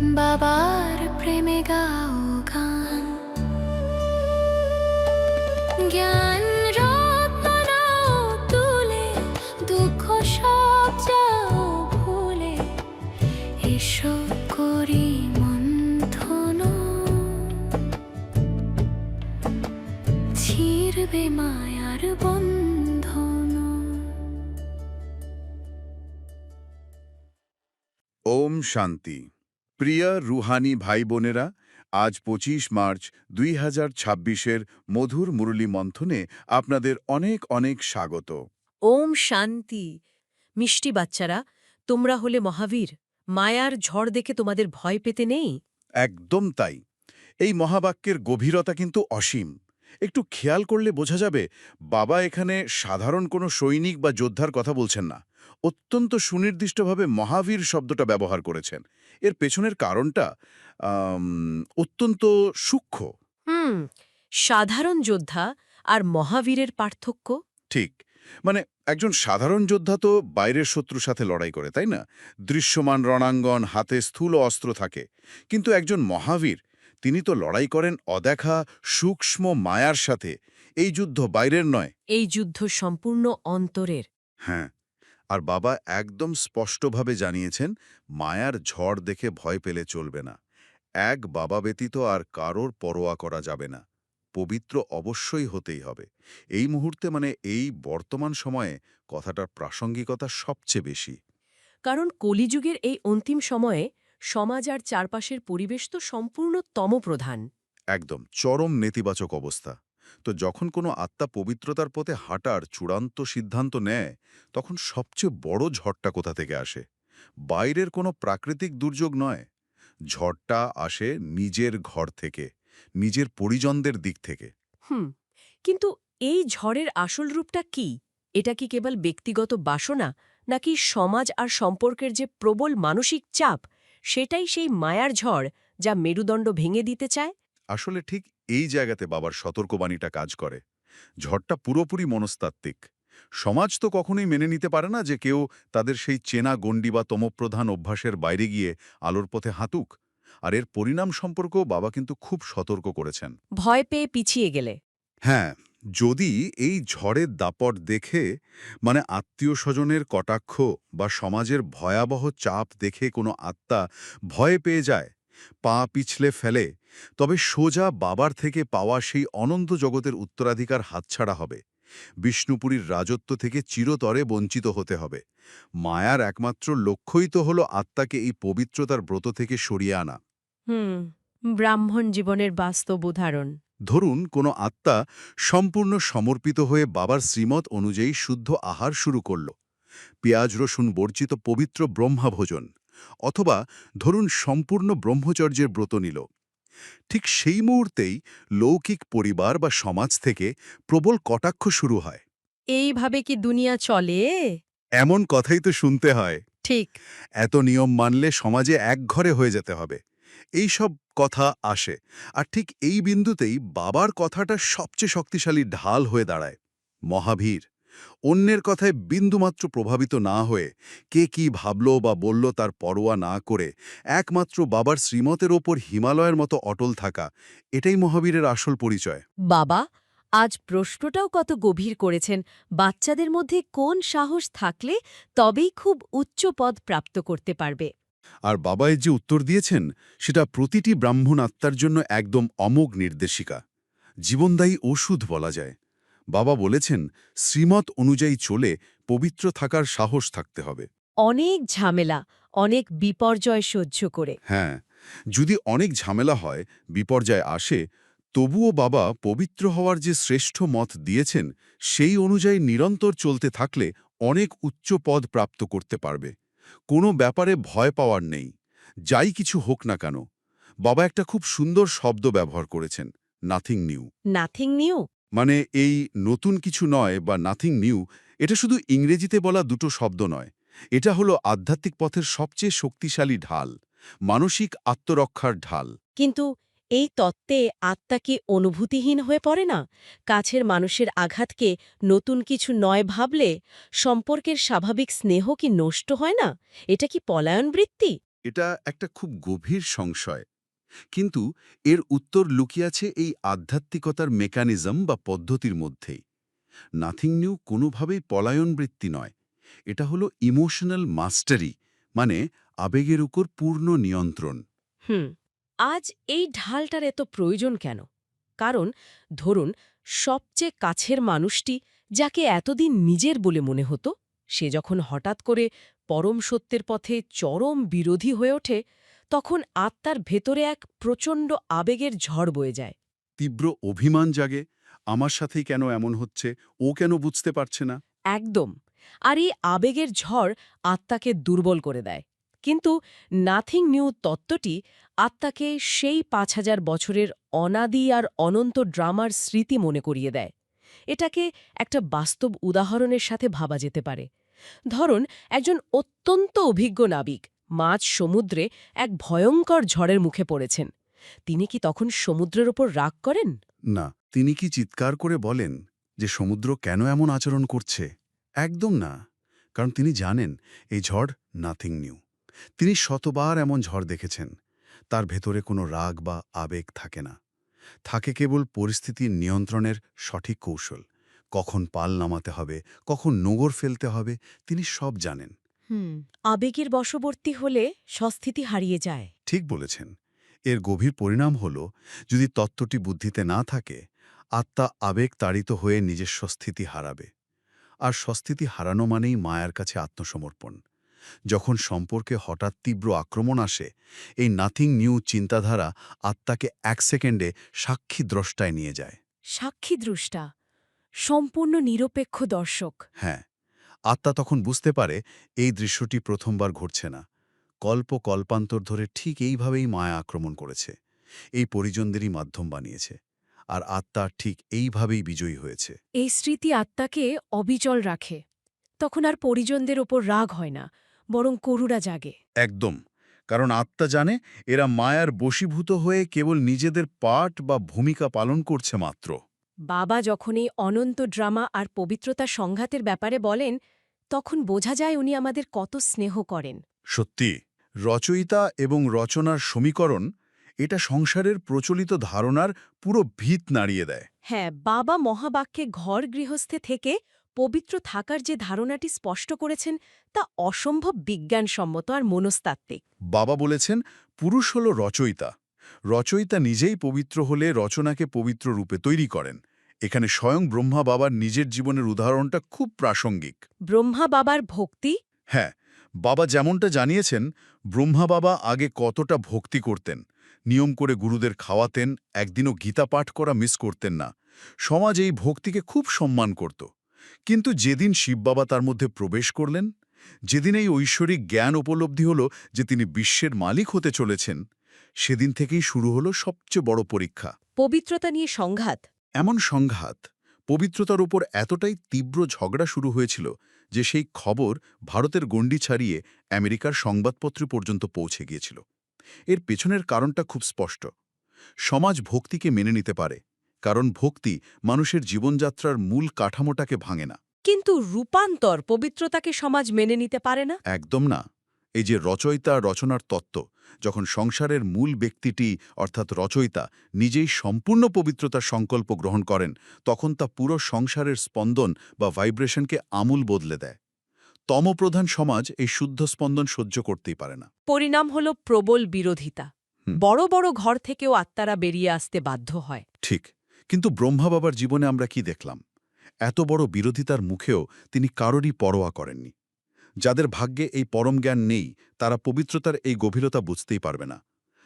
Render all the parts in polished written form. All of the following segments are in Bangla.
বাবার প্রেমে গাও গান, জ্ঞান রত্ন নাও তুলে, দুঃখ সব যাও ভুলে, এসো করি মন্থন, ছিড়বে মায়ার বন্ধন। ওম শান্তি। প্রিয় রুহানি ভাই বোনেরা, আজ ২৫ মার্চ ২০২৬-এর মধুর মুরলী মন্থনে আপনাদের অনেক অনেক স্বাগত। ওম শান্তি। মিষ্টি বাচ্চারা, তোমরা হলে মহাবীর। মায়ার ঝড় দেখে তোমাদের ভয় পেতে নেই। একদম তাই। এই মহাবাক্যের গভীরতা কিন্তু অসীম। একটু খেয়াল করলে বোঝা যাবে, বাবা এখানে সাধারণ কোনো সৈনিক বা যোদ্ধার কথা বলছেন না, অত্যন্ত সুনির্দিষ্টভাবে মহাবীর শব্দটা ব্যবহার করেছেন। এর পেছনের কারণটা অত্যন্ত সূক্ষ্ম। সাধারণ যোদ্ধা আর মহাবীরের পার্থক্য? ঠিক, মানে একজন সাধারণ যোদ্ধা তো বাইরের শত্রুর সাথে লড়াই করে, তাই না? দৃশ্যমান রণাঙ্গন, হাতে স্থূল অস্ত্র থাকে। কিন্তু একজন মহাবীর, তিনি তো লড়াই করেন অদেখা সূক্ষ্ম মায়ার সাথে। এই যুদ্ধ বাইরের নয়। এই যুদ্ধ সম্পূর্ণ অন্তরের। হ্যাঁ, আর বাবা একদম স্পষ্টভাবে জানিয়েছেন, মায়ার ঝড় দেখে ভয় পেলে চলবে না। এক বাবা ব্যতীত আর কারোর পরোয়া করা যাবে না। পবিত্র অবশ্যই হতেই হবে। এই মুহূর্তে, মানে এই বর্তমান সময়ে কথাটার প্রাসঙ্গিকতা সবচেয়ে বেশি। কারণ কলিযুগের এই অন্তিম সময়ে সমাজ আর চারপাশের পরিবেশ তো সম্পূর্ণ তমপ্রধান। একদম চরম নেতিবাচক অবস্থা। তো যখন কোনো আত্মা পবিত্রতার পথে হাঁটার চূড়ান্ত সিদ্ধান্ত নেয়, তখন সবচেয়ে বড় ঝড়টা কোথা থেকে আসে? বাইরের কোনো প্রাকৃতিক দুর্যোগ নয়। ঝড়টা আসে নিজের ঘর থেকে, নিজের পরিজনদের দিক থেকে। কিন্তু এই ঝড়ের আসল রূপটা কি? এটা কি কেবল ব্যক্তিগত বাসনা, নাকি সমাজ আর সম্পর্কের যে প্রবল মানসিক চাপ, সেটাই সেই মায়ার ঝড় যা মেরুদণ্ড ভেঙে দিতে চায়? আসলে ঠিক এই জায়গাতে বাবার সতর্কবাণীটা কাজ করে। ঝড়টা পুরোপুরি মনস্তাত্ত্বিক। সমাজ তো কখনোই মেনে নিতে পারে না যে কেউ তাদের সেই চেনা গণ্ডি বা তমপ্রধান অভ্যাসের বাইরে গিয়ে আলোর পথে হাঁটুক। আর এর পরিণাম সম্পর্কেও বাবা কিন্তু খুব সতর্ক করেছেন। ভয় পেয়ে পিছিয়ে গেলে? হ্যাঁ, যদি এই ঝড়ের দাপট দেখে, মানে আত্মীয় স্বজনের কটাক্ষ বা সমাজের ভয়াবহ চাপ দেখে কোনো আত্মা ভয় পেয়ে যায়, পা পিছলে ফেলে, তবে সোজা বাবার থেকে পাওয়া সেই অনন্ত জগতের উত্তরাধিকার হাতছাড়া হবে। বিষ্ণুপুরীর রাজত্ব থেকে চিরতরে বঞ্চিত হতে হবে। মায়ার একমাত্র লক্ষ্যই তো হল আত্মাকে এই পবিত্রতার ব্রত থেকে সরিয়ে আনা। ব্রাহ্মণ জীবনের বাস্তব উদাহরণ। ধরুন, কোনো আত্মা সম্পূর্ণ সমর্পিত হয়ে বাবার শ্রীমত অনুযায়ী শুদ্ধ আহার শুরু করল, পেঁয়াজ রসুন বর্জিত পবিত্র ব্রহ্মাভোজন, অথবা ধরুন সম্পূর্ণ ব্রহ্মচর্যের ব্রত নিল। ঠিক সেই মুহূর্তেই লৌকিক পরিবার বা সমাজ থেকে প্রবল কটাক্ষ শুরু হয়। এইভাবে কি দুনিয়া চলে? এমন কথাই তো শুনতে হয়। ঠিক। এত নিয়ম মানলে সমাজে একঘরে হয়ে যেতে হবে, এই সব কথা আসে। আর ঠিক এই বিন্দুতেই বাবার কথাটা সবচেয়ে শক্তিশালী ঢাল হয়ে দাঁড়ায়। মহাবীর অন্যের কথায় বিন্দুমাত্র প্রভাবিত না হয়ে, কে কি ভাবল বা বলল তার পরোয়া না করে একমাত্র বাবার শ্রীমতের ওপর হিমালয়ের মতো অটল থাকা, এটাই মহাবীরের আসল পরিচয়। বাবা আজ প্রশ্নটাও কত গভীর করেছেন। বাচ্চাদের মধ্যে কোন সাহস থাকলে তবেই খুব উচ্চ পদ প্রাপ্ত করতে পারবে? আর বাবা এর যে উত্তর দিয়েছেন, সেটা প্রতিটি ব্রাহ্মণ আত্মার জন্য একদম অমোঘ নির্দেশিকা, জীবনদায়ী ওষুধ বলা যায়। বাবা বলেছেন, শ্রীমত অনুযায়ী চলে পবিত্র থাকার সাহস থাকতে হবে। অনেক ঝামেলা, অনেক বিপর্যয় সহ্য করে। হ্যাঁ, যদি অনেক ঝামেলা হয়, বিপর্যয় আসে, তবুও বাবা পবিত্র হওয়ার যে শ্রেষ্ঠ মত দিয়েছেন, সেই অনুযায়ী নিরন্তর চলতে থাকলে অনেক উচ্চ পদ প্রাপ্ত করতে পারবে। কোনো ব্যাপারে ভয় পাওয়ার নেই, যাই কিছু হোক না কেন। বাবা একটা খুব সুন্দর শব্দ ব্যবহার করেছেন, নাথিং নিউ। Nothing new? মানে এই নতুন কিছু নয় বা নাথিং নিউ, এটা শুধু ইংরেজিতে বলা দুটো শব্দ নয়। এটা হলো আধ্যাত্মিক পথের সবচেয়ে শক্তিশালী ঢাল, মানসিক আত্মরক্ষার ঢাল। কিন্তু এই তত্ত্বে আত্মা কি অনুভূতিহীন হয়ে পড়ে না? কাছের মানুষের আঘাতকে নতুন কিছু নয় ভাবলে সম্পর্কের স্বাভাবিক স্নেহ কি নষ্ট হয় না? এটা কি পলায়ন বৃত্তি? এটা একটা খুব গভীর সংশয়, কিন্তু এর উত্তর লুকিয়ে আছে এই আধ্যাত্মিকতার মেকানিজম বা পদ্ধতির মধ্যেই। নাথিং নিউ কোনোভাবেই পলায়নবৃত্তি নয়, এটা হলো ইমোশনাল মাস্টারি, মানে আবেগের উপর পূর্ণ নিয়ন্ত্রণ। হুম আজ এই ঢালটার এত প্রয়োজন কেন? কারণ ধরুন, সবচেয়ে কাছের মানুষটি, যাকে এতদিন নিজের বলে মনে হতো, সে যখন হঠাৎ করে পরম সত্যের পথে চরম বিরোধী হয়ে ওঠে, তখন আত্মার ভেতরে এক প্রচণ্ড আবেগের ঝড় বয়ে যায়। তীব্র অভিমান জাগে, আমার সাথেই কেন এমন হচ্ছে, ও কেন বুঝতে পারছে না। একদম। আর এই আবেগের ঝড় আত্মাকে দুর্বল করে দেয়। কিন্তু নাথিং নিউ তত্ত্বটি আত্মাকে সেই ৫,০০০ বছরের অনাদি আর অনন্ত ড্রামার স্মৃতি মনে করিয়ে দেয়। এটাকে একটা বাস্তব উদাহরণের সাথে ভাবা যেতে পারে। ধরুন, একজন অত্যন্ত অভিজ্ঞ নাবিক মাঝ সমুদ্রে এক ভয়ঙ্কর ঝড়ের মুখে পড়েছেন। তিনি কি তখন সমুদ্রের ওপর রাগ করেন? না, তিনি কি চিৎকার করে বলেন যে সমুদ্র কেন এমন আচরণ করছে? একদম না, কারণ তিনি জানেন এই ঝড় নাথিং নিউ। তিনি শতবার এমন ঝড় দেখেছেন। তার ভেতরে কোনো রাগ বা আবেগ থাকে না, থাকে কেবল পরিস্থিতির নিয়ন্ত্রণের সঠিক কৌশল। কখন পাল নামাতে হবে, কখন নোঙর ফেলতে হবে, তিনি সব জানেন। আবেগের বশবর্তী হলে স্বস্থিতি হারিয়ে যায়। ঠিক বলেছেন। এর গভীর পরিণাম হল, যদি তত্ত্বটি বুদ্ধিতে না থাকে, আত্মা আবেগ তাড়িত হয়ে নিজের স্বস্থিতি হারাবে। আর স্বস্থিতি হারানো মানেই মায়ার কাছে আত্মসমর্পণ। যখন সম্পর্কে হঠাৎ তীব্র আক্রমণ আসে, এই নাথিং নিউ চিন্তাধারা আত্মাকে ১ সেকেন্ডে সাক্ষী দ্রষ্টায় নিয়ে যায়। সাক্ষী দ্রষ্টা, সম্পূর্ণ নিরপেক্ষ দর্শক। হ্যাঁ, আত্মা তখন বুঝতে পারে এই দৃশ্যটি প্রথমবার ঘটছে না। কল্পান্তর ধরে ঠিক এইভাবেই মায়া আক্রমণ করেছে, এই পরিজনদেরই মাধ্যম বানিয়েছে, আর আত্মা ঠিক এইভাবেই বিজয়ী হয়েছে। এই স্মৃতি আত্মাকে অবিচল রাখে। তখন আর পরিজনদের ওপর রাগ হয় না, বরং করুণা জাগে। একদম, কারণ আত্মা জানে এরা মায়ার বশীভূত হয়ে কেবল নিজেদের পাঠ বা ভূমিকা পালন করছে মাত্র। বাবা যখন এই অনন্ত ড্রামা আর পবিত্রতা সংঘাতের ব্যাপারে বলেন, তখন বোঝা যায় উনি আমাদের কত স্নেহ করেন। সত্যি, রচয়িতা এবং রচনার সমীকরণ এটা সংসারের প্রচলিত ধারণার পুরো ভিত নাড়িয়ে দেয়। হ্যাঁ, বাবা মহাবাক্যে ঘর গৃহস্থে থেকে পবিত্র থাকার যে ধারণাটি স্পষ্ট করেছেন, তা অসম্ভব বিজ্ঞানসম্মত আর মনস্তাত্ত্বিক। বাবা বলেছেন, পুরুষ হল রচয়িতা। রচয়িতা নিজেই পবিত্র হলে রচনাকে পবিত্র রূপে তৈরি করেন। এখানে স্বয়ং ব্রহ্মা বাবার নিজের জীবনের উদাহরণটা খুব প্রাসঙ্গিক। ব্রহ্মা বাবার ভক্তি। হ্যাঁ, বাবা যেমনটা জানিয়েছেন, ব্রহ্মা বাবা আগে কতটা ভক্তি করতেন, নিয়ম করে গুরুদের খাওয়াতেন, একদিনও গীতা পাঠ করা মিস করতেন না। সমাজ এই ভক্তিকে খুব সম্মান করত। কিন্তু যেদিন শিব বাবা তার মধ্যে প্রবেশ করলেন, যেদিন এই ঐশ্বরিক জ্ঞান উপলব্ধি হল যে তিনি বিশ্বের মালিক হতে চলেছেন, সেদিন থেকেই শুরু হলো সবচেয়ে বড় পরীক্ষা। পবিত্রতা নিয়ে সংঘাত। এমন সংঘাত, পবিত্রতার উপর এতটাই তীব্র ঝগড়া শুরু হয়েছিল যে সেই খবর ভারতের গণ্ডি ছাড়িয়ে আমেরিকার সংবাদপত্র পর্যন্ত পৌঁছে গিয়েছিল। এর পেছনের কারণটা খুব স্পষ্ট। সমাজ ভক্তিকে মেনে নিতে পারে, কারণ ভক্তি মানুষের জীবনযাত্রার মূল কাঠামোটাকে ভাঙে না। কিন্তু রূপান্তর পবিত্রতাকে সমাজ মেনে নিতে পারে না। একদম না। এই যে রচয়িতা রচনার তত্ত্ব, যখন সংসারের মূল ব্যক্তিটি অর্থাৎ রচয়িতা নিজেই সম্পূর্ণ পবিত্রতার সংকল্প গ্রহণ করেন, তখন তা পুরো সংসারের স্পন্দন বা ভাইব্রেশনকে আমূল বদলে দেয়। তমপ্রধান সমাজ এই শুদ্ধ স্পন্দন সহ্য করতেই পারে না। পরিণাম হল প্রবল বিরোধিতা। বড় বড় ঘর থেকেও আত্মারা বেরিয়ে আসতে বাধ্য হয়। ঠিক, কিন্তু ব্রহ্মা বাবার জীবনে আমরা কি দেখলাম? এত বড় বিরোধিতার মুখেও তিনি কারোরই পরোয়া করেননি। যাদের ভাগ্যে এই পরম জ্ঞান নেই, তারা পবিত্রতার এই গভীরতা বুঝতেই পারবে না।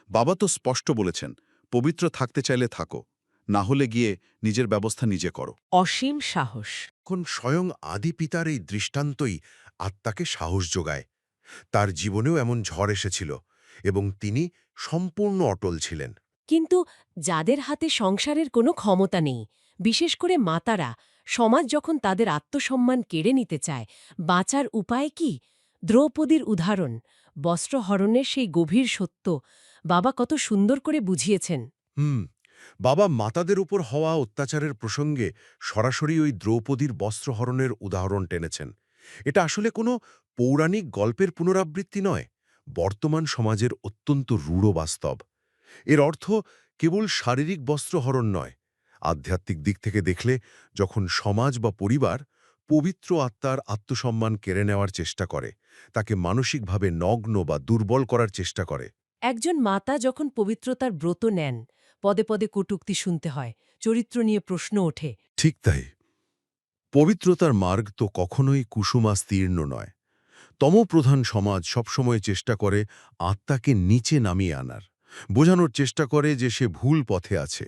বাবা তো স্পষ্ট বলেছেন, পবিত্র থাকতে চাইলে থাকো, না হলে গিয়ে নিজের ব্যবস্থা নিজে করো। অসীম সাহস। এখন স্বয়ং আদি পিতার এই দৃষ্টান্তই আত্মাকে সাহস যোগায়। তার জীবনেও এমন ঝড় এসেছিল এবং তিনি সম্পূর্ণ অটল ছিলেন। কিন্তু যাদের হাতে সংসারের কোনো ক্ষমতা নেই, বিশেষ করে মাতারা, সমাজ যখন তাদের আত্মসম্মান কেড়ে নিতে চায়, বাঁচার উপায় কি? দ্রৌপদীর উদাহরণ, বস্ত্রহরণের সেই গভীর সত্য বাবা কত সুন্দর করে বুঝিয়েছেন। বাবা মাতাদের উপর হওয়া অত্যাচারের প্রসঙ্গে সরাসরি ওই দ্রৌপদীর বস্ত্রহরণের উদাহরণ টেনেছেন। এটা আসলে কোনো পৌরাণিক গল্পের পুনরাবৃত্তি নয়, বর্তমান সমাজের অত্যন্ত রূঢ় বাস্তব। এর অর্থ কেবল শারীরিক বস্ত্রহরণ নয়, আধ্যাত্মিক দিক থেকে দেখলে যখন সমাজ বা পরিবার পবিত্র আত্মার আত্মসম্মান কেড়ে নেওয়ার চেষ্টা করে, তাকে মানসিকভাবে নগ্ন বা দুর্বল করার চেষ্টা করে। একজন মাতা যখন পবিত্রতার ব্রত নেন, পদে পদে কটূক্তি শুনতে হয়, চরিত্র নিয়ে প্রশ্ন ওঠে। ঠিক তাই। পবিত্রতার মার্গ তো কখনোই কুসুমাস্তীর্ণ নয়। তমপ্রধান সমাজ সবসময় চেষ্টা করে আত্মাকে নিচে নামিয়ে আনার, বোঝানোর চেষ্টা করে যে সে ভুল পথে আছে।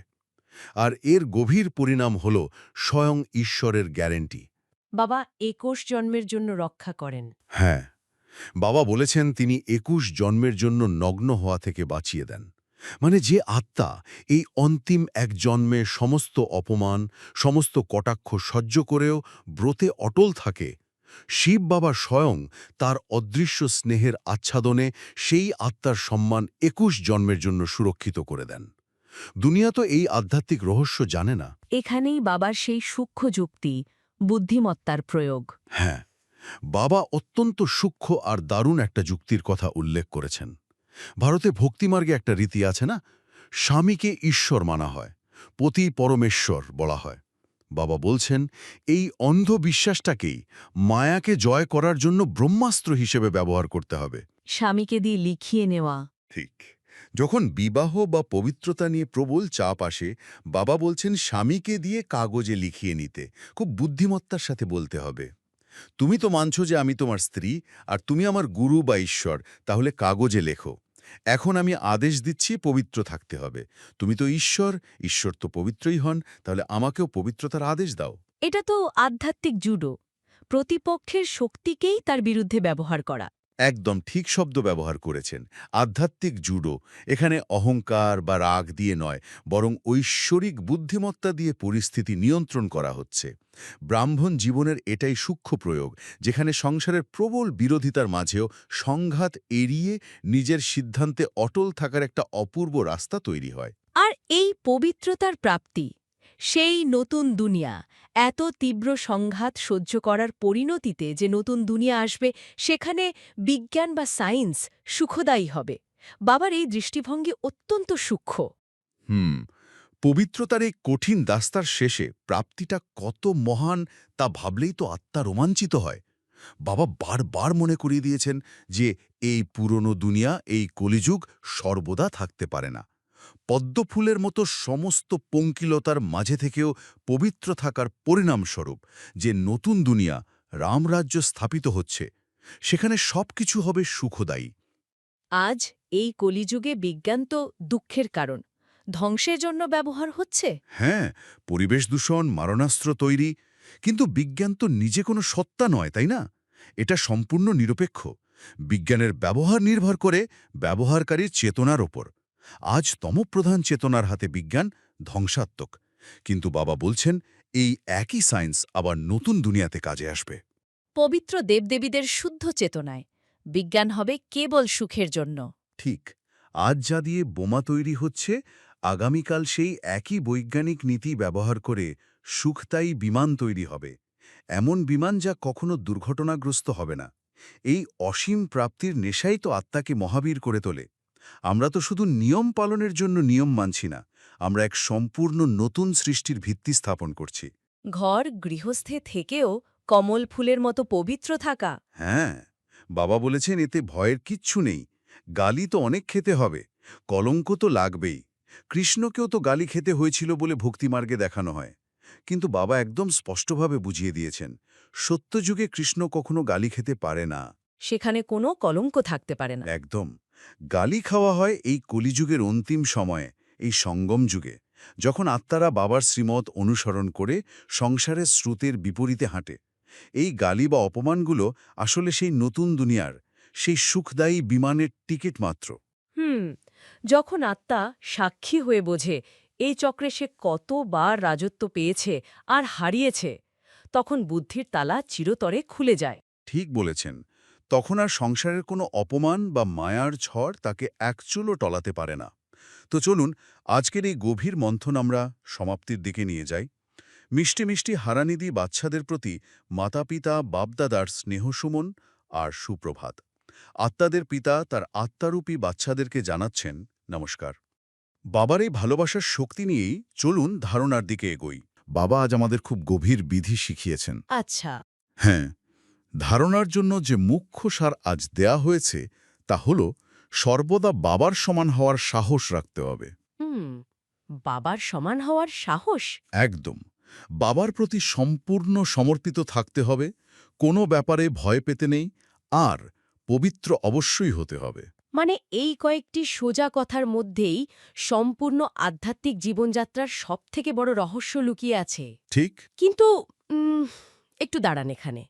আর এর গভীর পরিণাম হল স্বয়ং ঈশ্বরের গ্যারেন্টি। বাবা ২১ জন্মের জন্য রক্ষা করেন। হ্যাঁ, বাবা বলেছেন তিনি ২১ জন্মের জন্য নগ্ন হওয়া থেকে বাঁচিয়ে দেন। মানে যে আত্মা এই অন্তিম এক জন্মে সমস্ত অপমান, সমস্ত কটাক্ষ সহ্য করেও ব্রতে অটল থাকে, শিব বাবা স্বয়ং তার অদৃশ্য স্নেহের আচ্ছাদনে সেই আত্মার সম্মান ২১ জন্মের জন্য সুরক্ষিত করে দেন। দুনিয়া তো এই আধ্যাত্মিক রহস্য জানে না। এখানেই বাবার সেই সূক্ষ্ম যুক্তি, বুদ্ধিমত্তার প্রয়োগ। হ্যাঁ, বাবা অত্যন্ত সূক্ষ্ম আর দারুণ একটা যুক্তির কথা উল্লেখ করেছেন। ভারতে ভক্তিমার্গে একটা রীতি আছে না, স্বামীকে ঈশ্বর মানা হয়, পতি পরমেশ্বর বলা হয়। বাবা বলছেন এই অন্ধ বিশ্বাসটাকেই মায়াকে জয় করার জন্য ব্রহ্মাস্ত্র হিসেবে ব্যবহার করতে হবে। স্বামীকে দিয়ে লিখিয়ে নেওয়া। ঠিক। যখন বিবাহ বা পবিত্রতা নিয়ে প্রবল চাপ আসে, বাবা বলছেন স্বামীকে দিয়ে কাগজে লিখিয়ে নিতে। খুব বুদ্ধিমত্তার সাথে বলতে হবে, তুমি তো মানছো যে আমি তোমার স্ত্রী আর তুমি আমার গুরু বা ঈশ্বর, তাহলে কাগজে লেখো। এখন আমি আদেশ দিচ্ছি পবিত্র থাকতে হবে। তুমি তো ঈশ্বর, ঈশ্বর তো পবিত্রই হন, তাহলে আমাকেও পবিত্রতার আদেশ দাও। এটা তো আধ্যাত্মিক জুডো, প্রতিপক্ষের শক্তিকেই তার বিরুদ্ধে ব্যবহার করা। একদম ঠিক শব্দ ব্যবহার করেছেন, আধ্যাত্মিক জুডো। এখানে অহংকার বা রাগ দিয়ে নয়, বরং ঐশ্বরিক বুদ্ধিমত্তা দিয়ে পরিস্থিতি নিয়ন্ত্রণ করা হচ্ছে। ব্রাহ্মণ জীবনের এটাই সূক্ষ্ম প্রয়োগ, যেখানে সংসারের প্রবল বিরোধিতার মাঝেও সংঘাত এড়িয়ে নিজের সিদ্ধান্তে অটল থাকার একটা অপূর্ব রাস্তা তৈরি হয়। আর এই পবিত্রতার প্রাপ্তি, সেই নতুন দুনিয়া, এত তীব্র সংঘাত সহ্য করার পরিণতিতে যে নতুন দুনিয়া আসবে, সেখানে বিজ্ঞান বা সায়েন্স সুখদায়ী হবে। বাবার এই দৃষ্টিভঙ্গি অত্যন্ত সূক্ষ্ম। পবিত্রতার এই কঠিন দাস্তার শেষে প্রাপ্তিটা কত মহান তা ভাবলেই তো আত্মা রোমাঞ্চিত হয়। বাবা বারবার মনে করিয়ে দিয়েছেন যে এই পুরনো দুনিয়া, এই কলিযুগ সর্বদা থাকতে পারে না। পদ্মফুলের মতো সমস্ত পঙ্কিলতার মাঝে থেকেও পবিত্র থাকার পরিণামস্বরূপ যে নতুন দুনিয়া, রামরাজ্য স্থাপিত হচ্ছে, সেখানে সবকিছু হবে সুখদায়ী। আজ এই কলিযুগে বিজ্ঞান তো দুঃখের কারণ, ধ্বংসের জন্য ব্যবহার হচ্ছে। হ্যাঁ, পরিবেশ দূষণ, মারণাস্ত্র তৈরি। কিন্তু বিজ্ঞান তো নিজে কোনো সত্তা নয়, তাই না? এটা সম্পূর্ণ নিরপেক্ষ। বিজ্ঞানের ব্যবহার নির্ভর করে ব্যবহারকারীর চেতনার ওপর। আজ তমপ্রধান চেতনার হাতে বিজ্ঞান ধ্বংসাত্মক, কিন্তু বাবা বলছেন এই একই সায়েন্স আবার নতুন দুনিয়াতে কাজে আসবে। পবিত্র দেবদেবীদের শুদ্ধ চেতনায় বিজ্ঞান হবে কেবল সুখের জন্য। ঠিক, আজ যা দিয়ে বোমা তৈরি হচ্ছে, আগামীকাল সেই একই বৈজ্ঞানিক নীতি ব্যবহার করে সুখদায়ী বিমান তৈরি হবে। এমন বিমান যা কখনো দুর্ঘটনাগ্রস্ত হবে না। এই অসীম প্রাপ্তির নেশাই তো আত্মাকে মহাবীর করে তোলে। আমরা তো শুধু নিয়ম পালনের জন্য নিয়ম মানছি না, আমরা এক সম্পূর্ণ নতুন সৃষ্টির ভিত্তি স্থাপন করছি। ঘর গৃহস্থে থেকেও কমল ফুলের মতো পবিত্র থাকা। হ্যাঁ, বাবা বলেছেন এতে ভয়ের কিচ্ছু নেই। গালি তো অনেক খেতে হবে, কলঙ্ক তো লাগবেই। কৃষ্ণকেও তো গালি খেতে হয়েছিল বলে ভক্তিমার্গে দেখানো হয়। কিন্তু বাবা একদম স্পষ্টভাবে বুঝিয়ে দিয়েছেন, সত্যযুগে কৃষ্ণ কখনো গালি খেতে পারে না। সেখানে কোনো কলঙ্ক থাকতে পারে না। একদম। গালি খাওয়া হয় এই কলিযুগের অন্তিম সময়ে, এই সঙ্গম যুগে, যখন আত্মারা বাবার শ্রীমত অনুসরণ করে সংসারের স্রোতের বিপরীতে হাঁটে। এই গালি বা অপমানগুলো আসলে সেই নতুন দুনিয়ার, সেই সুখদায়ী বিমানের টিকিট মাত্র। যখন আত্মা সাক্ষী হয়ে বোঝে এই চক্রে সে কতবার রাজত্ব পেয়েছে আর হারিয়েছে, তখন বুদ্ধির তালা চিরতরে খুলে যায়। ঠিক বলেছেন, তখন আর সংসারের কোনো অপমান বা মায়ার ঝড় তাকে একচুলও টলাতে পারে না। তো চলুন আজকের এই গভীর মন্থন আমরা সমাপ্তির দিকে নিয়ে যাই। মিষ্টি মিষ্টি হারানিধি বাচ্চাদের প্রতি মাতাপিতা বাপদাদার স্নেহসুমন আর সুপ্রভাত। আত্মাদের পিতা তার আত্মারূপী বাচ্চাদেরকে জানাচ্ছেন, নমস্কার। বাবার এই ভালোবাসার শক্তি নিয়েই চলুন ধারণার দিকে এগোই। বাবা আজ আমাদের খুব গভীর বিধি শিখিয়েছেন। আচ্ছা। হ্যাঁ, ধারণার জন্য যে মুখ্য সার আজ দেয়া হয়েছে তা হল সর্বদা বাবার সমান হওয়ার সাহস রাখতে হবে। হুম, বাবার সমান হওয়ার সাহস? একদম। বাবার প্রতি সম্পূর্ণ সমর্পিত থাকতে হবে, কোনো ব্যাপারে ভয় পেতে নেই, আর পবিত্র অবশ্যই হতে হবে। মানে এই কয়েকটি সোজা কথার মধ্যেই সম্পূর্ণ আধ্যাত্মিক জীবনযাত্রার সবথেকে বড় রহস্য লুকিয়ে আছে। ঠিক? কিন্তু একটু দাঁড়ান এখানে।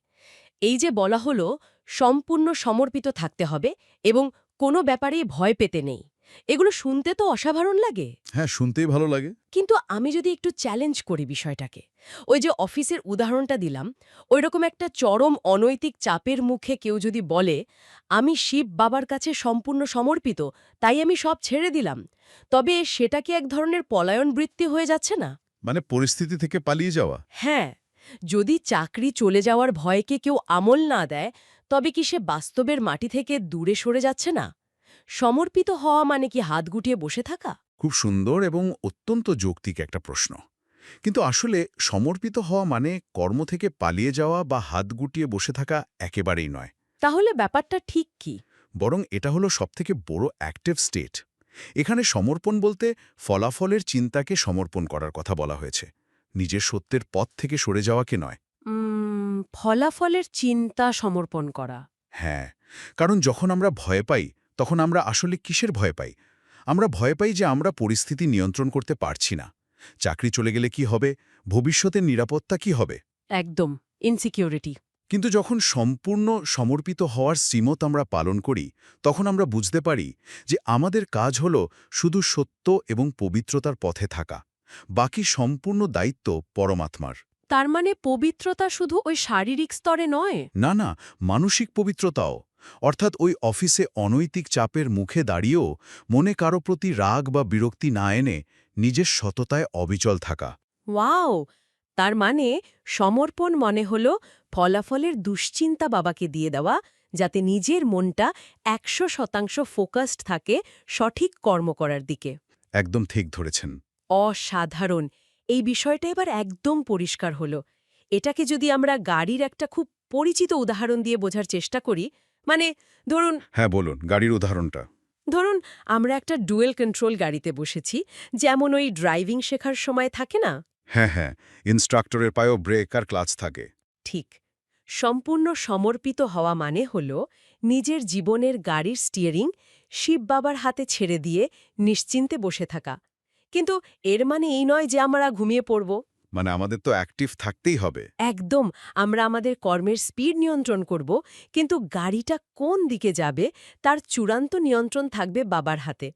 এই যে বলা হলো সম্পূর্ণ সমর্পিত থাকতে হবে এবং কোনো ব্যাপারেই ভয় পেতে নেই, এগুলো শুনতে তো অসাধারণ লাগে। হ্যাঁ, শুনতেই ভালো লাগে। কিন্তু আমি যদি একটু চ্যালেঞ্জ করি বিষয়টাকে, ওই যে অফিসের উদাহরণটা দিলাম, ওইরকম একটা চরম অনৈতিক চাপের মুখে কেউ যদি বলে, আমি শিব বাবার কাছে সম্পূর্ণ সমর্পিত, তাই আমি সব ছেড়ে দিলাম, তবে সেটা কি এক ধরনের পলায়ন বৃত্তি হয়ে যাচ্ছে না? মানে পরিস্থিতি থেকে পালিয়ে যাওয়া। হ্যাঁ, যদি চাকরি চলে যাওয়ার ভয়কে কেউ আমল না দেয়, তবে কি সে বাস্তবের মাটি থেকে দূরে সরে যাচ্ছে না? সমর্পিত হওয়া মানে কি হাত গুটিয়ে বসে থাকা? খুব সুন্দর এবং অত্যন্ত যৌক্তিক একটা প্রশ্ন। কিন্তু আসলে সমর্পিত হওয়া মানে কর্ম থেকে পালিয়ে যাওয়া বা হাত গুটিয়ে বসে থাকা একেবারেই নয়। তাহলে ব্যাপারটা ঠিক কি? বরং এটা হলো সবথেকে বড় অ্যাক্টিভ স্টেট। এখানে সমর্পণ বলতে ফলাফলের চিন্তাকে সমর্পণ করার কথা বলা হয়েছে, নিজের সত্যের পথ থেকে সরে যাওয়াকে নয়। ফলাফলের চিন্তা সমর্পণ করা। হ্যাঁ, কারণ যখন আমরা ভয় পাই, তখন আমরা আসলে কিসের ভয় পাই? আমরা ভয় পাই যে আমরা পরিস্থিতি নিয়ন্ত্রণ করতে পারছি না। চাকরি চলে গেলে কি হবে? ভবিষ্যতের নিরাপত্তা কি হবে? একদম, ইনসিকিউরিটি। কিন্তু যখন সম্পূর্ণ সমর্পিত হওয়ার শ্রীমত আমরা পালন করি, তখন আমরা বুঝতে পারি যে আমাদের কাজ হল শুধু সত্য এবং পবিত্রতার পথে থাকা, বাকি সম্পূর্ণ দায়িত্ব পরমাত্মার। তার মানে পবিত্রতা শুধু ওই শারীরিক স্তরে নয়? না না, মানসিক পবিত্রতাও। অর্থাৎ ওই অফিসে অনৈতিক চাপের মুখে দাঁড়িয়েও মনে কারো প্রতি রাগ বা বিরক্তি না এনে নিজের সততায় অবিচল থাকা। ওয়াও! তার মানে সমর্পণ মনে হল ফলাফলের দুশ্চিন্তা বাবাকে দিয়ে দেওয়া, যাতে নিজের মনটা ১০০% ফোকাসড থাকে সঠিক কর্ম করার দিকে। একদম ঠিক ধরেছেন। অসাধারণ! এই বিষয়টা এবার একদম পরিষ্কার হলো। এটাকে যদি আমরা গাড়ির একটা খুব পরিচিত উদাহরণ দিয়ে বোঝার চেষ্টা করি, মানে ধরুন হ্যাঁ, বলুন গাড়ির উদাহরণটা। ধরুন আমরা একটা ডুয়েল কন্ট্রোল গাড়িতে বসেছি, যেমন ওই ড্রাইভিং শেখার সময় থাকে না? হ্যাঁ হ্যাঁ, ইনস্ট্রাক্টরের পায়েও ব্রেক আর ক্লাচ থাকে। ঠিক। সম্পূর্ণ সমর্পিত হওয়া মানে হল নিজের জীবনের গাড়ির স্টিয়ারিং শিব বাবার হাতে ছেড়ে দিয়ে নিশ্চিন্তে বসে থাকা। কিন্তু এর মানে এই নয় যে আমরা ঘুমিয়ে পড়ব। মানে আমাদের তো অ্যাক্টিভ থাকতেই হবে। একদম, আমরা আমাদের কর্মের স্পিড নিয়ন্ত্রণ করব, কিন্তু গাড়িটা কোন দিকে যাবে তার চূড়ান্ত নিয়ন্ত্রণ থাকবে বাবার হাতে।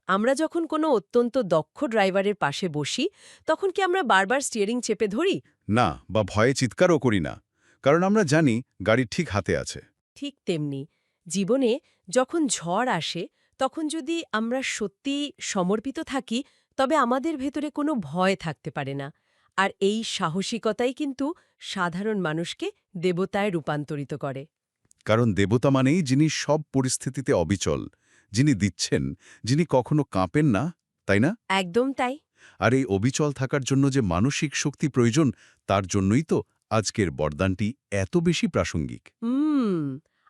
আমরা যখন কোনো অত্যন্ত দক্ষ ড্রাইভারের পাশে বসি, তখন কি আমরা বারবার স্টিয়ারিং চেপে ধরি? না, বা ভয়ে চিৎকারও করি না, কারণ আমরা জানি গাড়ি ঠিক হাতে আছে। ঠিক তেমনি জীবনে যখন ঝড় আসে, তখন যদি আমরা সত্যি সমর্পিত থাকি, তবে আমাদের ভেতরে কোনো ভয় থাকতে পারে না। আর এই সাহসিকতাই কিন্তু সাধারণ মানুষকে দেবতায় রূপান্তরিত করে। কারণ দেবতা মানেই যিনি সব পরিস্থিতিতে অবিচল, যিনি দিচ্ছেন, যিনি কখনো কাঁপেন না, তাই না? একদম তাই। আর এই অবিচল থাকার জন্য যে মানসিক শক্তি প্রয়োজন, তার জন্যই তো আজকের বরদানটি এত বেশি প্রাসঙ্গিক।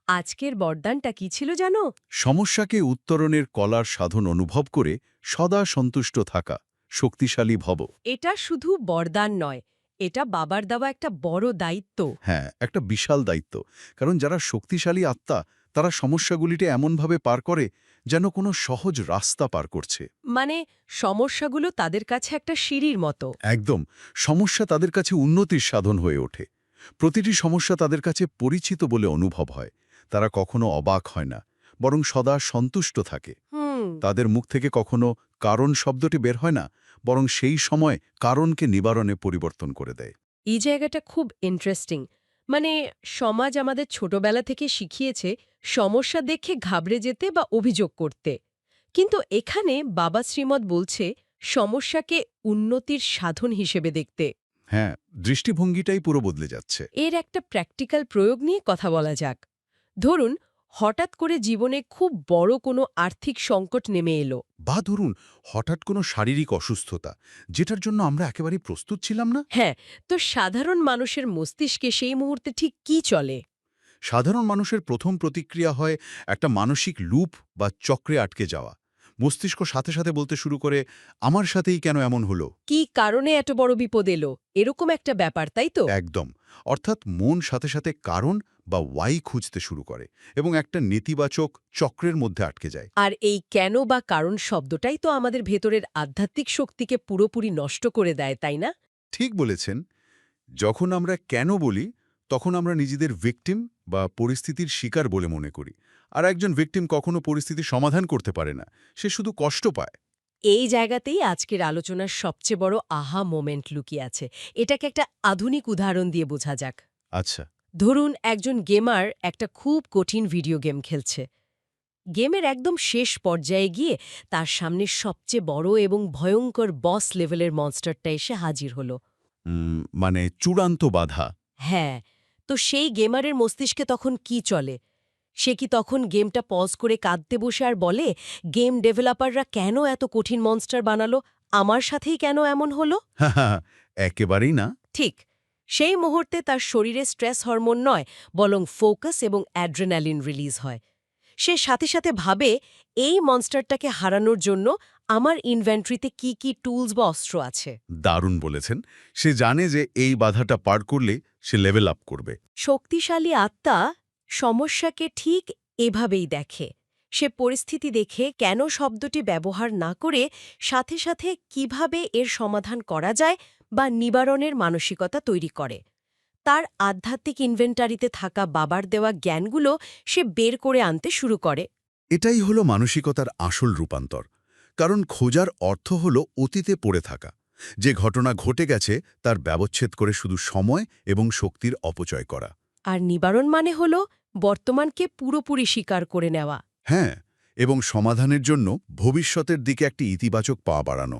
আজকের বরদানটা কি ছিল জানো? সমস্যাকে উত্তরণের কলার সাধন অনুভব করে সদা সন্তুষ্ট থাকা, শক্তিশালী ভব। এটা শুধু বরদান নয়, এটা বাবার দেওয়া একটা বড় দায়িত্ব। হ্যাঁ, একটা বিশাল দায়িত্ব। কারণ যারা শক্তিশালী আত্মা, তারা সমস্যাগুলিতে এমনভাবে পার করে যেন কোনো সহজ রাস্তা পার করছে। মানে সমস্যাগুলো তাদের কাছে একটা সিঁড়ির মতো। একদম, সমস্যা তাদের কাছে উন্নতির সাধন হয়ে ওঠে। প্রতিটি সমস্যা তাদের কাছে পরিচিত বলে অনুভব হয়। তারা কখনো অবাক হয় না, বরং সদা সন্তুষ্ট থাকে। তাদের মুখ থেকে কখনো কারণ শব্দটি বের হয় না, বরং সেই সময় কারণকে নিবারণে পরিবর্তন করে দেয়। এই জায়গাটা খুব ইন্টারেস্টিং। মানে সমাজ আমাদের ছোটবেলা থেকে শিখিয়েছে সমস্যা দেখে ঘাবড়ে যেতে বা অভিযোগ করতে। কিন্তু এখানে বাবা শ্রীমৎ বলছে সমস্যাকে উন্নতির সাধন হিসেবে দেখতে। হ্যাঁ, দৃষ্টিভঙ্গিটাই পুরো বদলে যাচ্ছে। এর একটা প্র্যাকটিক্যাল প্রয়োগ নিয়ে কথা বলা যাক। ধরুন হঠাৎ করে জীবনে খুব বড় কোনো আর্থিক সংকট নেমে এলো। বা ধরুন হঠাৎ কোনো শারীরিক অসুস্থতা, যেটার জন্য আমরা একেবারেই প্রস্তুত ছিলাম না। হ্যাঁ, তো সাধারণ মানুষের মস্তিষ্কে সেই মুহূর্তে ঠিক কি চলে? সাধারণ মানুষের প্রথম প্রতিক্রিয়া হয় একটা মানসিক লুপ বা চক্রে আটকে যাওয়া। মস্তিষ্ক সাথে সাথে বলতে শুরু করে, আমার সাথেই কেন এমন হলো। কি কারণে এত বড় বিপদ এলো, এরকম একটা ব্যাপার, তাই তো? একদম। অর্থাৎ মন সাথে সাথে কারণ বা ওয়াই খুঁজতে শুরু করে এবং একটা নেতিবাচক চক্রের মধ্যে আটকে যায়। আর এই কেন বা কারণ শব্দটাই তো আমাদের ভেতরের আধ্যাত্মিক শক্তিকে পুরোপুরি নষ্ট করে দেয়, তাই না? ঠিক বলেছেন। যখন আমরা কেন বলি, তখন আমরা নিজেদের ভিকটিম বা পরিস্থিতির শিকার বলে মনে করি। আর একজন ভিকটিম কখনো পরিস্থিতির সমাধান করতে পারে না, সে শুধু কষ্ট পায়। এই জায়গাতেই আজকের আলোচনার সবচেয়ে বড় আহা মোমেন্ট লুকিয়ে আছে। এটাকে একটা আধুনিক উদাহরণ দিয়ে বোঝা যাক। আচ্ছা। ধরুন একজন গেমার একটা খুব কঠিন ভিডিও গেম খেলছে। গেমের একদম শেষ পর্যায়ে গিয়ে তার সামনে সবচেয়ে বড় এবং ভয়ঙ্কর বস লেভেলের মনস্টারটা এসে হাজির হলো। মানে চূড়ান্ত বাধা। হ্যাঁ, তো সেই গেমারের মস্তিষ্কে তখন কি চলে? সে কি তখন গেমটা পজ করে কাঁদতে বসে আর বলে, গেম ডেভেলপাররা কেন এত কঠিন মনস্টার বানালো, আমার সাথেই কেন এমন হলো? একেবারেই না। ঠিক সেই মুহূর্তে তার শরীরে স্ট্রেস হরমোন নয়, বরং ফোকাস এবং অ্যাড্রেনালিন রিলিজ হয়। সে সাথে সাথে ভাবে, এই মনস্টারটাকে হারানোর জন্য আমার ইনভেন্টরিতে কি কি টুলস বা অস্ত্র আছে। দারুণ বলেছেন। সে জানে যে এই বাধাটা পার করলে সে লেভেল আপ করবে। শক্তিশালী আত্মা সমস্যাকে ঠিক এভাবেই দেখে। সে পরিস্থিতি দেখে কেন শব্দটি ব্যবহার না করে সাথে সাথে কিভাবে এর সমাধান করা যায় বা নিবারণের মানসিকতা তৈরি করে। তার আধ্যাত্মিক ইনভেন্টারিতে থাকা বাবার দেওয়া জ্ঞানগুলো সে বের করে আনতে শুরু করে। এটাই হলো মানসিকতার আসল রূপান্তর। কারণ খোঁজার অর্থ হলো অতীতে পড়ে থাকা। যে ঘটনা ঘটে গেছে তার ব্যবচ্ছেদ করে শুধু সময় এবং শক্তির অপচয় করা। আর নিবারণ মানে হল বর্তমানকে পুরোপুরি স্বীকার করে নেওয়া। হ্যাঁ, এবং সমাধানের জন্য ভবিষ্যতের দিকে একটি ইতিবাচক পা বাড়ানো।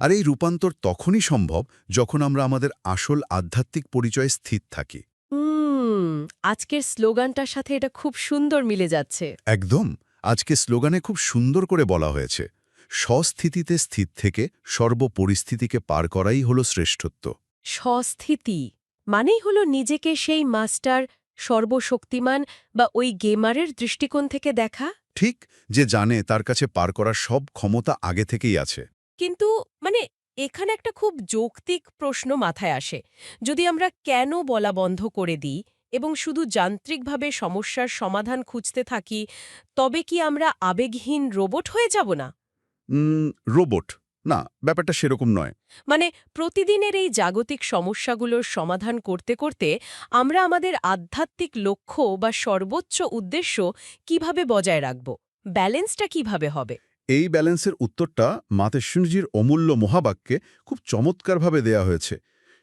আর এই রূপান্তর তখনই সম্ভব যখন আমরা আমাদের আসল আধ্যাত্মিক পরিচয়ে স্থিত থাকি। আজকের স্লোগানটার সাথে এটা খুব সুন্দর মিলে যাচ্ছে। একদম। আজকে স্লোগানে খুব সুন্দর করে বলা হয়েছে, স্বস্থিতিতে স্থিত থেকে সর্বপরিস্থিতিকে পার করাই হলো শ্রেষ্ঠত্ব। স্বস্থিতি মানেই হলো নিজেকে সেই মাস্টার, সর্বশক্তিমান বা ওই গেমারের দৃষ্টিকোণ থেকে দেখা। ঠিক, যে জানে তার কাছে পার করার সব ক্ষমতা আগে থেকেই আছে। কিন্তু মানে এখানে একটা খুব যৌক্তিক প্রশ্ন মাথায় আসে। যদি আমরা কেন বলা বন্ধ করে দিই এবং শুধু যান্ত্রিকভাবে সমস্যার সমাধান খুঁজতে থাকি, তবে কি আমরা আবেগহীন রোবট হয়ে যাব না? রোবট না, ব্যাপারটা সেরকম নয়। মানে প্রতিদিনের এই জাগতিক সমস্যাগুলোর সমাধান করতে করতে আমরা আমাদের আধ্যাত্মিক লক্ষ্য বা সর্বোচ্চ উদ্দেশ্য কিভাবে বজায় রাখব? ব্যালেন্সটা কিভাবে হবে? এই ব্যালেন্সের উত্তরটা মাতেশ্বরজির অমূল্য মহাবাক্যে খুব চমৎকারভাবে দেয়া হয়েছে।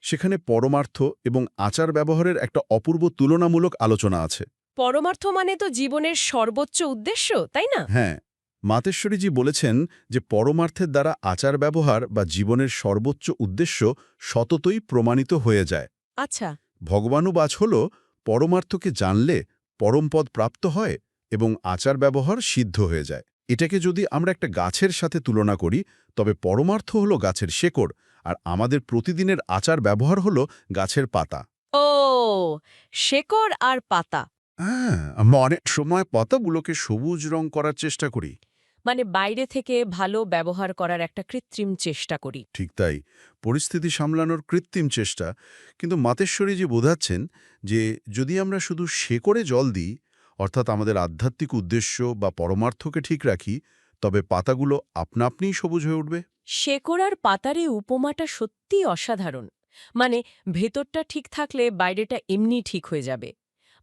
সেখানে পরমার্থ এবং আচার ব্যবহারের একটা অপূর্ব তুলনামূলক আলোচনা আছে। পরমার্থ মানে তো জীবনের সর্বোচ্চ উদ্দেশ্য, তাই না? হ্যাঁ, মাতেশ্বরীজি বলেছেন যে পরমার্থের দ্বারা আচার ব্যবহার বা জীবনের সর্বোচ্চ উদ্দেশ্য সততই প্রমাণিত হয়ে যায়। আচ্ছা। ভগবানুবাচ হল পরমার্থকে জানলে পরমপদ প্রাপ্ত হয় এবং আচার ব্যবহার সিদ্ধ হয়ে যায়। এটাকে যদি আমরা একটা গাছের সাথে তুলনা করি, তবে পরমার্থ হল গাছের শেকড়, আর আমাদের প্রতিদিনের আচার ব্যবহার হল গাছের পাতা। ও, শেকড় আর পাতা। আমরা অনেক সময় পাতাগুলোকে সবুজ রং করার চেষ্টা করি। মানে বাইরে থেকে ভালো ব্যবহার করার একটা কৃত্রিম চেষ্টা করি। ঠিক তাই, পরিস্থিতি সামলানোর কৃত্রিম চেষ্টা। কিন্তু মাতেশ্বরীজি বোঝাচ্ছেন যে যদি আমরা শুধু শেকড়ে জল দিই, অর্থাৎ আমাদের আধ্যাত্মিক উদ্দেশ্য বা পরমার্থকে ঠিক রাখি, তবে পাতাগুলো আপনা আপনিই সবুজ হয়ে উঠবে। শেকড় আর পাতার এই উপমাটা সত্যিই অসাধারণ। মানে ভেতরটা ঠিক থাকলে বাইরেটা এমনি ঠিক হয়ে যাবে।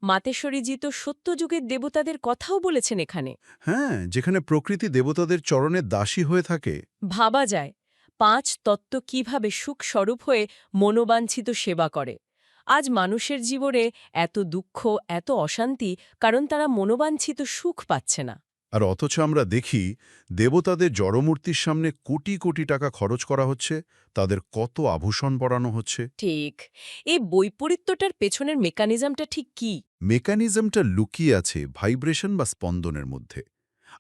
মাতেশ্বরীজি তো সত্যযুগের দেবতাদের কথাও বলেছেন এখানে। হ্যাঁ, যেখানে প্রকৃতি দেবতাদের চরণে দাসী হয়ে থাকে। ভাবা যায় 5 তত্ত্ব কিভাবে সুখস্বরূপ হয়ে মনোবাঞ্ছিত সেবা করে। আজ মানুষের জীবনে এত দুঃখ, এত অশান্তি, কারণ তারা মনোবাঞ্ছিত সুখ পাচ্ছে না। আর অথচ আমরা দেখি দেবতাদের জড়মূর্তির সামনে কোটি কোটি টাকা খরচ করা হচ্ছে, তাদের কত আভূষণ পরানো হচ্ছে। ঠিক। এই বৈপরীত্যটার পেছনের মেকানিজমটা ঠিক কি? মেকানিজমটা লুকিয়ে আছে ভাইব্রেশন বা স্পন্দনের মধ্যে।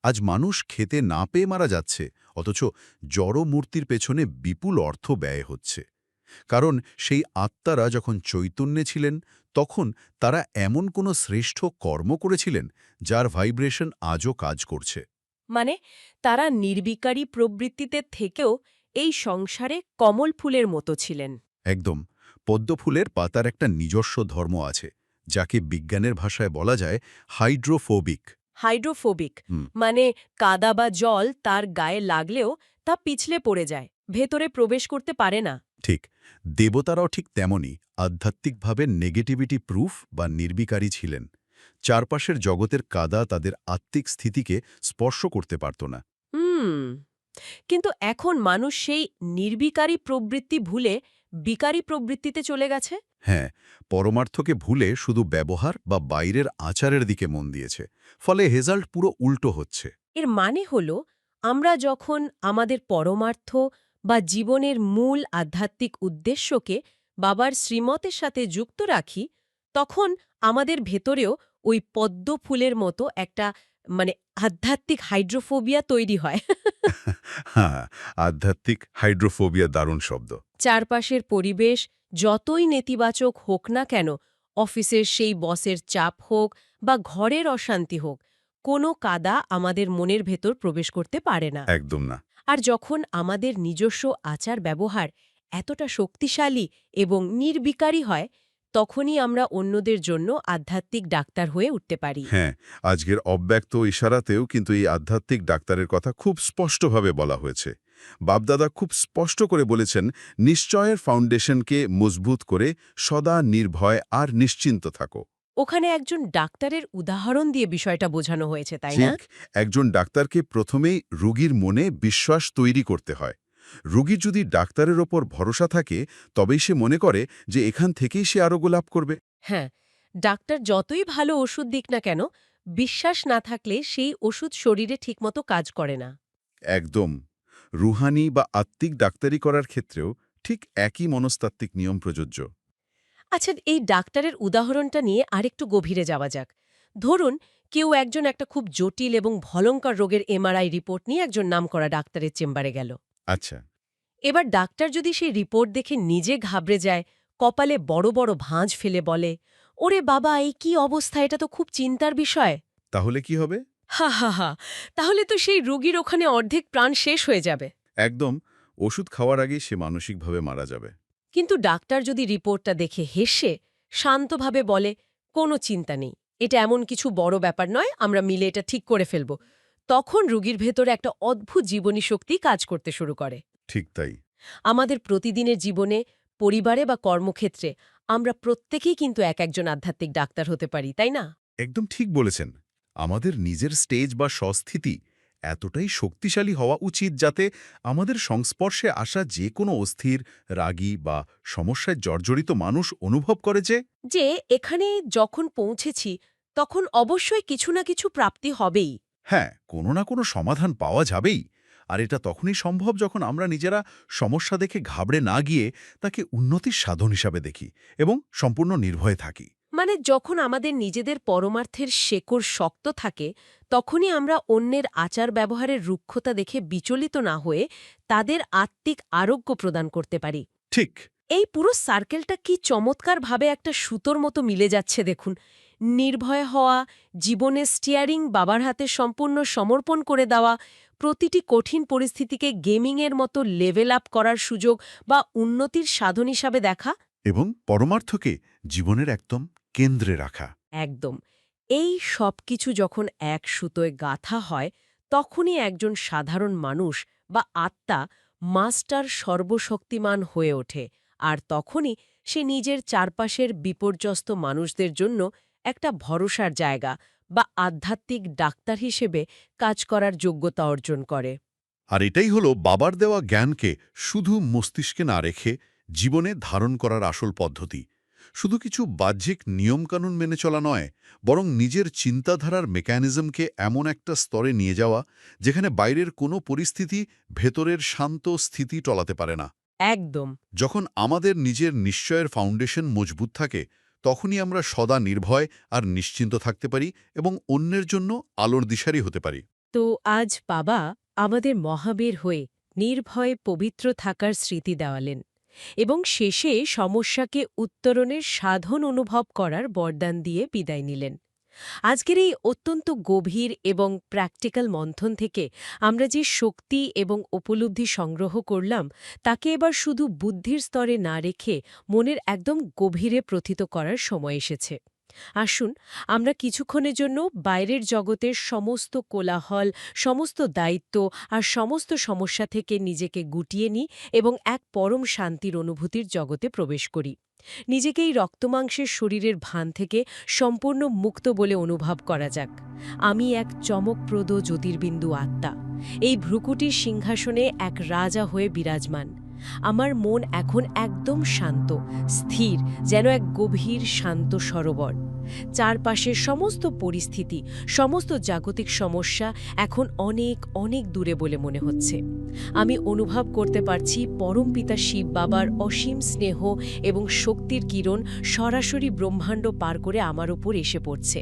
আজ মানুষ খেতে না পেয়ে মারা যাচ্ছে, অথচ জড় মূর্তির পেছনে বিপুল অর্থ ব্যয় হচ্ছে। কারণ সেই আত্মারা যখন চৈতন্যে ছিলেন, তখন তারা এমন কোনো শ্রেষ্ঠ কর্ম করেছিলেন যার ভাইব্রেশন আজও কাজ করছে। মানে তারা নির্বিকারী প্রবৃত্তিতে থেকেও এই সংসারে কমল ফুলের মতো ছিলেন। একদম। পদ্মফুলের পাতার একটা নিজস্ব ধর্ম আছে, যাকে বিজ্ঞানের ভাষায় বলা যায় হাইড্রোফোবিক। হাইড্রোফোবিক হুম। মানে কাদা বা জল তার গায়ে লাগলেও তা পিছলে পড়ে যায়, ভেতরে প্রবেশ করতে পারে না। ঠিক, দেবতারাও ঠিক তেমনই আধ্যাত্মিকভাবে নেগেটিভিটি প্রুফ বা নির্বিকারী ছিলেন। চারপাশের জগতের কাদা তাদের আত্মিক স্থিতিকে স্পর্শ করতে পারত না। হুম। কিন্তু এখন মানুষ সেই নির্বিকারী প্রবৃত্তি ভুলে বিকারী প্রবৃত্তিতে চলে গেছে। হ্যাঁ, পরমার্থকে ভুলে শুধু ব্যবহার বা বাইরের আচারের দিকে মন দিয়েছে, ফলে রেজাল্ট পুরো উল্টো হচ্ছে। এর মানে হলো আমরা যখন আমাদের পরমার্থ বা জীবনের মূল আধ্যাত্মিক উদ্দেশ্যকে বাবার শ্রীমতের সাথে যুক্ত রাখি, তখন আমাদের ভেতরেও ওই পদ্ম ফুলের মতো একটা আধ্যাত্মিক হাইড্রোফোবিয়া তৈরি হয়। হ্যাঁ, আধ্যাত্মিক হাইড্রোফোবিয়া দারুণ শব্দ। চারপাশের পরিবেশ যতই নেতিবাচক হোক না কেন, অফিসের সেই বসের চাপ হোক বা ঘরের অশান্তি হোক, কোনো কাদা আমাদের মনের ভেতর প্রবেশ করতে পারে না। একদম না। আর যখন আমাদের নিজস্ব আচার ব্যবহার এতটা শক্তিশালী এবং নির্বিকারী হয়, তখনই আমরা অন্যদের জন্য আধ্যাত্মিক ডাক্তার হয়ে উঠতে পারি। হ্যাঁ, আজকের অব্যক্ত ইশারাতেও কিন্তু এই আধ্যাত্মিক ডাক্তারের কথা খুব স্পষ্টভাবে বলা হয়েছে। বাপদাদা খুব স্পষ্ট করে বলেছেন, নিশ্চয়ের ফাউন্ডেশনকে মজবুত করে সদা নির্ভয় আর নিশ্চিন্ত থাকো। ওখানে একজন ডাক্তারের উদাহরণ দিয়ে বিষয়টা বোঝানো হয়েছে, তাই না? ঠিক, একজন ডাক্তারকে প্রথমেই রোগীর মনে বিশ্বাস তৈরি করতে হয়। রোগীর যদি ডাক্তারের ওপর ভরসা থাকে, তবেই সে মনে করে যে এখান থেকেই সে আরোগ্য লাভ করবে। হ্যাঁ, ডাক্তার যতই ভালো ওষুধ দিক না কেন, বিশ্বাস না থাকলে সেই ওষুধ শরীরে ঠিকমতো কাজ করে না। একদম। রুহানি বা আত্মিক ডাক্তারি করার ক্ষেত্রেও ঠিক একই মনস্তাত্ত্বিক নিয়ম প্রযোজ্য। আচ্ছা, এই ডাক্তারের উদাহরণটা নিয়ে আরেকটু গভীরে যাওয়া যাক। ধরুন কেউ একজন একটা খুব জটিল এবং ভয়ঙ্কর রোগের এমআরআই রিপোর্ট নিয়ে একজন নামকরা ডাক্তারের চেম্বারে গেল। আচ্ছা। এবার ডাক্তার যদি সেই রিপোর্ট দেখে নিজে ঘাবড়ে যায়, কপালে বড় বড় ভাঁজ ফেলে বলে, ওরে বাবা, এই কি অবস্থা, এটা তো খুব চিন্তার বিষয়। তাহলে কি হবে? হা হা হা, তাহলে তো সেই রোগীর ওখানে অর্ধেক প্রাণ শেষ হয়ে যাবে। একদম। ওষুধ খাওয়ার আগেই সে মানসিকভাবে মারা যাবে। কিন্তু ডাক্তার যদি রিপোর্টটা দেখে হেসে শান্তভাবে বলে, কোনো চিন্তা নেই, এটা এমন কিছু বড় ব্যাপার নয়, আমরা মিলে এটা ঠিক করে ফেলব, তখন রোগীর ভেতরে একটা অদ্ভুত জীবনী শক্তি কাজ করতে শুরু করে। ঠিক তাই। আমাদের প্রতিদিনের জীবনে, পরিবারে বা কর্মক্ষেত্রে আমরা প্রত্যেকেই কিন্তু এক একজন আধ্যাত্মিক ডাক্তার হতে পারি, তাই না? একদম ঠিক বলেছেন। আমাদের নিজের স্টেজ বা স্বস্থিতি এতটাই শক্তিশালী হওয়া উচিত যাতে আমাদের সংস্পর্শে আসা যে কোনো অস্থির, রাগী বা সমস্যায় জর্জরিত মানুষ অনুভব করে যে এখানে যখন পৌঁছেছি তখন অবশ্যই কিছু না কিছু প্রাপ্তি হবেই। হ্যাঁ, কোনো না কোনো সমাধান পাওয়া যাবেই। আর এটা তখনই সম্ভব যখন আমরা নিজেরা সমস্যা দেখে ঘাবড়ে না গিয়ে তাকে উন্নতির সাধন হিসাবে দেখি এবং সম্পূর্ণ নির্ভয়ে থাকি। যখন আমাদের নিজেদের পরমার্থের শেকড় শক্ত থাকে, তখনই আমরা অন্যের আচার ব্যবহারের রুক্ষতা দেখে বিচলিত না হয়ে তাদের আত্মিক আরোগ্য প্রদান করতে পারি। ঠিক। এই পুরো সার্কেলটা কি চমৎকারভাবে একটা সুতোর মতো মিলে যাচ্ছে দেখুন। নির্ভয় হওয়া, জীবনের স্টিয়ারিং বাবার হাতে সম্পূর্ণ সমর্পণ করে দেওয়া, প্রতিটি কঠিন পরিস্থিতিকে গেমিংয়ের মতো লেভেল আপ করার সুযোগ বা উন্নতির সাধন হিসাবে দেখা। এবং পরমার্থকে জীবনের একদম কেন্দ্রে রাখা। একদম। এই সব কিছু যখন এক সুতোয় গাঁথা হয়, তখনই একজন সাধারণ মানুষ বা আত্মা মাস্টার সর্বশক্তিমান হয়ে ওঠে, আর তখনই সে নিজের চারপাশের বিপর্যস্ত মানুষদের জন্য একটা ভরসার জায়গা বা আধ্যাত্মিক ডাক্তার হিসেবে কাজ করার যোগ্যতা অর্জন করে। আর এটাই হলো বাবার দেওয়া জ্ঞানকে শুধু মস্তিষ্কে না রেখে জীবনে ধারণ করার আসল পদ্ধতি। শুধু কিছু বাহ্যিক নিয়মকানুন মেনে চলা নয়, বরং নিজের চিন্তাধারার মেকানিজমকে এমন একটা স্তরে নিয়ে যাওয়া যেখানে বাইরের কোনো পরিস্থিতি ভেতরের শান্ত স্থিতি টলাতে পারে না। একদম। যখন আমাদের নিজের নিশ্চয়ের ফাউন্ডেশন মজবুত থাকে, তখনই আমরা সদা নির্ভয় আর নিশ্চিন্ত থাকতে পারি এবং অন্যের জন্য আলোর দিশারি হতে পারি। তো আজ বাবা আমাদের মহাবীর হয়ে নির্ভয়ে পবিত্র থাকার স্মৃতি দেওয়ালেন এবং শেষে সমস্যাকে উত্তরণের সাধন অনুভব করার বরদান দিয়ে বিদায় নিলেন। আজকের এই অত্যন্ত গভীর এবং প্র্যাকটিক্যাল মন্থন থেকে আমরা যে শক্তি এবং উপলব্ধি সংগ্রহ করলাম, তাকে এবার শুধু বুদ্ধির স্তরে না রেখে মনের একদম গভীরে প্রথিত করার সময় এসেছে। আসুন আমরা কিছুক্ষণের জন্য বাইরের জগতের সমস্ত কোলাহল, সমস্ত দায়িত্ব আর সমস্ত সমস্যা থেকে নিজেকে গুটিয়ে নিই এবং এক পরম শান্তির অনুভূতির জগতে প্রবেশ করি। নিজেকে এই রক্তমাংসের শরীরের ভান থেকে সম্পূর্ণ মুক্ত বলে অনুভব করা যাক। আমি এক চমকপ্রদ জ্যোতির্বিন্দু আত্মা, এই ভ্রুকুটির সিংহাসনে এক রাজা হয়ে বিরাজমান। আমার মন এখন একদম শান্ত, স্থির, যেন এক গভীর শান্ত সরোবর। চারপাশের সমস্ত পরিস্থিতি, সমস্ত জাগতিক সমস্যা এখন অনেক অনেক দূরে বলে মনে হচ্ছে। আমি অনুভব করতে পারছি পরমপিতা শিব বাবার অসীম স্নেহ এবং শক্তির কিরণ সরাসরি ব্রহ্মাণ্ড পার করে আমার উপর এসে পড়ছে।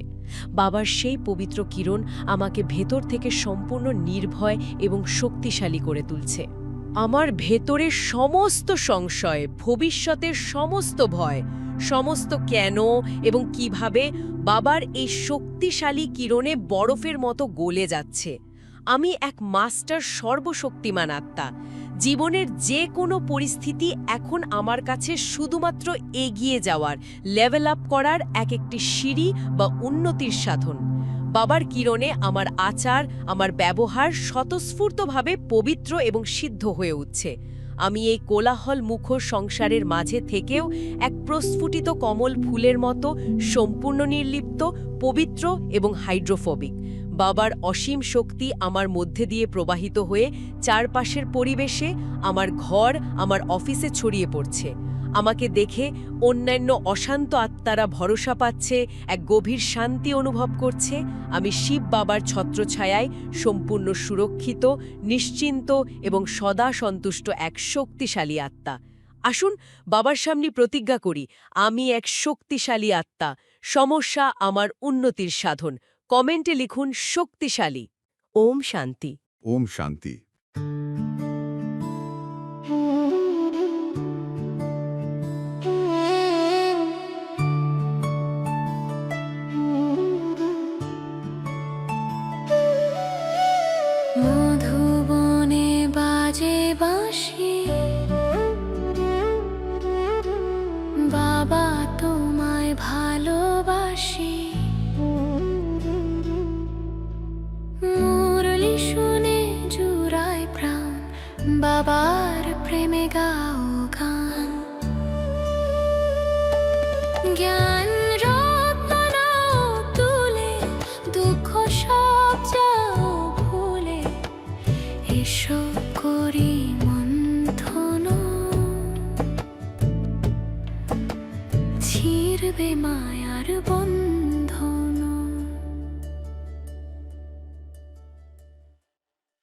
বাবার সেই পবিত্র কিরণ আমাকে ভেতর থেকে সম্পূর্ণ নির্ভয় এবং শক্তিশালী করে তুলছে। আমার ভেতরের সমস্ত সংশয়, ভবিষ্যতের সমস্ত ভয়, সমস্ত কেন এবং কিভাবে বাবার এই শক্তিশালী কিরণে বরফের মতো গলে যাচ্ছে। আমি এক মাস্টার সর্বশক্তিমান আত্মা। জীবনের যে কোনো পরিস্থিতি এখন আমার কাছে শুধুমাত্র এগিয়ে যাওয়ার, লেভেল আপ করার একটি সিঁড়ি বা উন্নতির সাধন। বাবার কিরণে আমার আচার, আমার ব্যবহার স্বতঃস্ফূর্তভাবে পবিত্র এবং সিদ্ধ হয়ে উঠছে। আমি এই কোলাহল মুখর সংসারের মাঝে থেকেও এক প্রস্ফুটিত কমল ফুলের মতো সম্পূর্ণ নির্লিপ্ত, পবিত্র এবং হাইড্রোফোবিক। বাবার অসীম শক্তি আমার মধ্যে দিয়ে প্রবাহিত হয়ে চারপাশের পরিবেশে, আমার ঘর, আমার অফিসে ছড়িয়ে পড়ছে। আমাকে দেখে অন্যান্য অশান্ত আত্মারা ভরসা পাচ্ছে, এক গভীর শান্তি অনুভব করছে। আমি শিব বাবার ছত্রছায়ায় সম্পূর্ণ সুরক্ষিত, নিশ্চিন্ত এবং সদা সন্তুষ্ট এক শক্তিশালী আত্মা। আসুন বাবার সামনে প্রতিজ্ঞা করি, আমি এক শক্তিশালী আত্মা। সমস্যা আমার উন্নতির সাধন। কমেন্টে লিখুন শক্তিশালী। ওম শান্তি। ওম শান্তি। মধুবনে বাজে বাঁশি, বাবা তোমায় ভালোবাসি। মুরলি শুনে জুড়ায় প্রাণ, বাবার প্রেমে গাও গান। জ্ঞান রত্ন নাও তুলে, দুঃখ সব যাও ভুলে, এসো করি মন্থন। ছিড়বে মায়ার বন্ধন।